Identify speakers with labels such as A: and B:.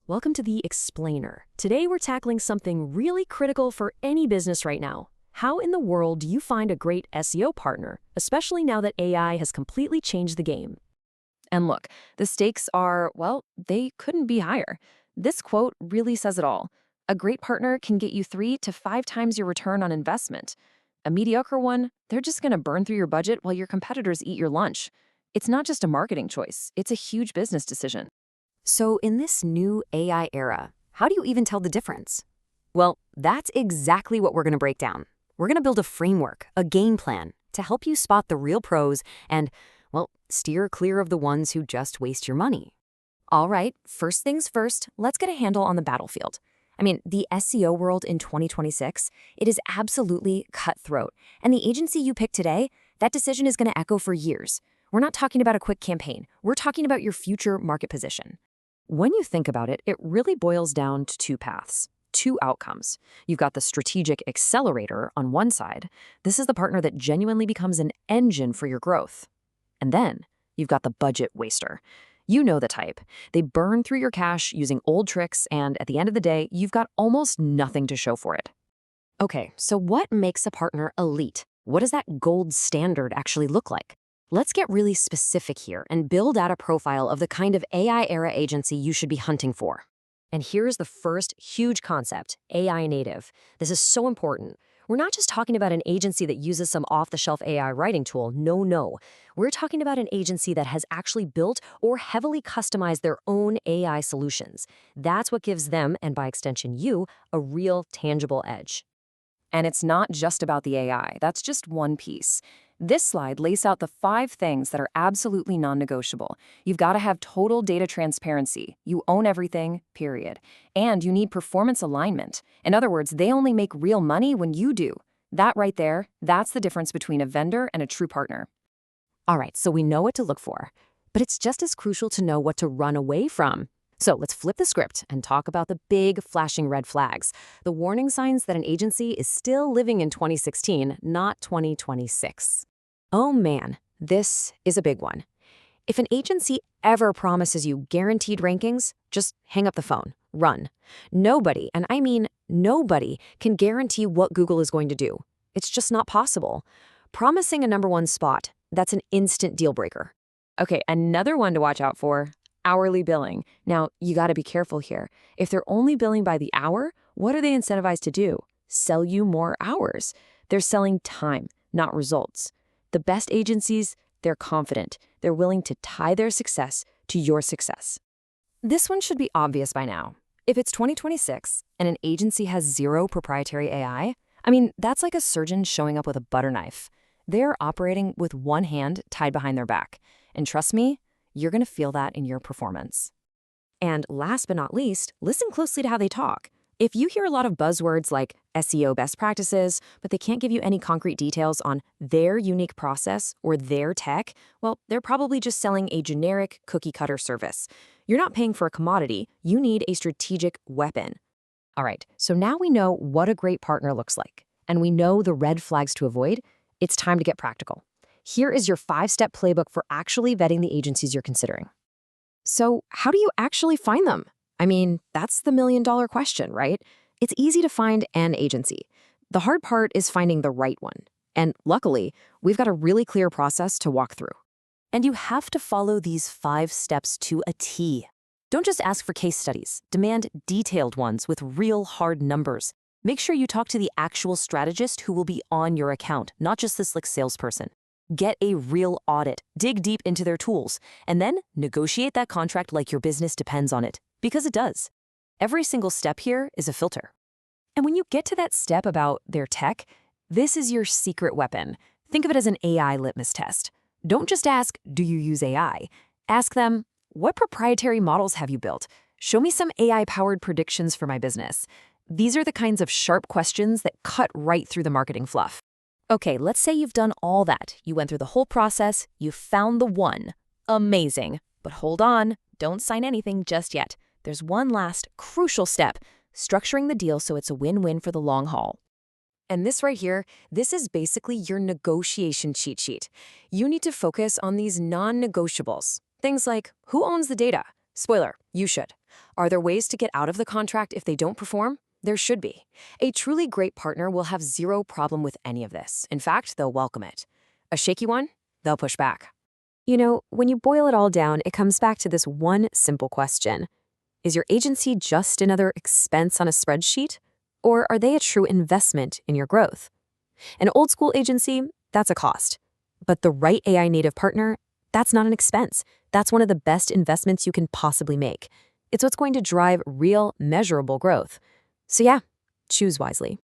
A: Welcome to the Explainer. Today we're tackling something really critical for any business right now. How in the world do you find a great SEO partner, especially now that AI has completely changed the game?
B: And look, the stakes are, well, they couldn't be higher. This quote really says it all. A great partner can get you 3 to 5 times your return on investment. A mediocre one, they're just going to burn through your budget while your competitors eat your lunch. It's not just a marketing choice, it's a huge business decision.
A: So in this new AI era, how do you even tell the difference? Well, that's exactly what we're going to break down. We're going to build a framework, a game plan, to help you spot the real pros and, well, steer clear of the ones who just waste your money. All right, first things first, let's get a handle on the battlefield. The SEO world in 2026, it is absolutely cutthroat. And the agency you pick today, that decision is going to echo for years. We're not talking about a quick campaign. We're talking about your future market position. When you think about it, it really boils down to two paths, two outcomes. You've got the strategic accelerator on one side. This is the partner that genuinely becomes an engine for your growth. And then you've got the budget waster. You know the type. They burn through your cash using old tricks, and at the end of the day, you've got almost nothing to show for it. Okay, so what makes a partner elite? What does that gold standard actually look like? Let's get really specific here and build out a profile of the kind of AI-era agency you should be hunting for. And here's the first huge concept, AI native. This is so important. We're not just talking about an agency that uses some off-the-shelf AI writing tool. No. We're talking about an agency that has actually built or heavily customized their own AI solutions. That's what gives them, and by extension you, a real tangible edge.
B: And it's not just about the AI. That's just one piece. This slide lays out the 5 things that are absolutely non-negotiable. You've got to have total data transparency. You own everything, period. And you need performance alignment. In other words, they only make real money when you do. That right there, that's the difference between a vendor and a true partner.
A: All right, so we know what to look for, but it's just as crucial to know what to run away from. So let's flip the script and talk about the big flashing red flags, the warning signs that an agency is still living in 2016, not 2026. Oh man, this is a big one. If an agency ever promises you guaranteed rankings, just hang up the phone, run. Nobody, and I mean nobody, can guarantee what Google is going to do. It's just not possible. Promising a #1 spot, that's an instant deal breaker.
B: Okay, another one to watch out for. Hourly billing. Now, you got to be careful here. If they're only billing by the hour, what are they incentivized to do? Sell you more hours. They're selling time, not results. The best agencies, they're confident. They're willing to tie their success to your success.
A: This one should be obvious by now. If it's 2026 and an agency has zero proprietary AI, that's like a surgeon showing up with a butter knife. They're operating with one hand tied behind their back. And trust me, you're going to feel that in your performance. And last but not least, listen closely to how they talk. If you hear a lot of buzzwords like SEO best practices, but they can't give you any concrete details on their unique process or their tech, well, they're probably just selling a generic cookie-cutter service. You're not paying for a commodity. You need a strategic weapon. All right, so now we know what a great partner looks like, and we know the red flags to avoid. It's time to get practical. Here is your 5-step playbook for actually vetting the agencies you're considering. So how do you actually find them? That's the million-dollar question, right? It's easy to find an agency. The hard part is finding the right one. And luckily, we've got a really clear process to walk through. And you have to follow these 5 steps to a T. Don't just ask for case studies. Demand detailed ones with real hard numbers. Make sure you talk to the actual strategist who will be on your account, not just the slick salesperson. Get a real audit, dig deep into their tools, and then negotiate that contract like your business depends on it, because it does. Every single step here is a filter. And when you get to that step about their tech, this is your secret weapon. Think of it as an AI litmus test. Don't just ask, do you use AI? Ask them, what proprietary models have you built? Show me some AI-powered predictions for my business. These are the kinds of sharp questions that cut right through the marketing fluff. Okay, let's say you've done all that. You went through the whole process, you found the one. Amazing. But hold on, don't sign anything just yet. There's one last crucial step, structuring the deal so it's a win-win for the long haul. And this right here, this is basically your negotiation cheat sheet. You need to focus on these non-negotiables. Things like, who owns the data? Spoiler, you should. Are there ways to get out of the contract if they don't perform? There should be. A truly great partner will have zero problem with any of this. In fact, they'll welcome it. A shaky one? They'll push back. When you boil it all down, it comes back to this one simple question. Is your agency just another expense on a spreadsheet? Or are they a true investment in your growth? An old school agency, that's a cost. But the right AI native partner, that's not an expense. That's one of the best investments you can possibly make. It's what's going to drive real, measurable growth. So yeah, choose wisely.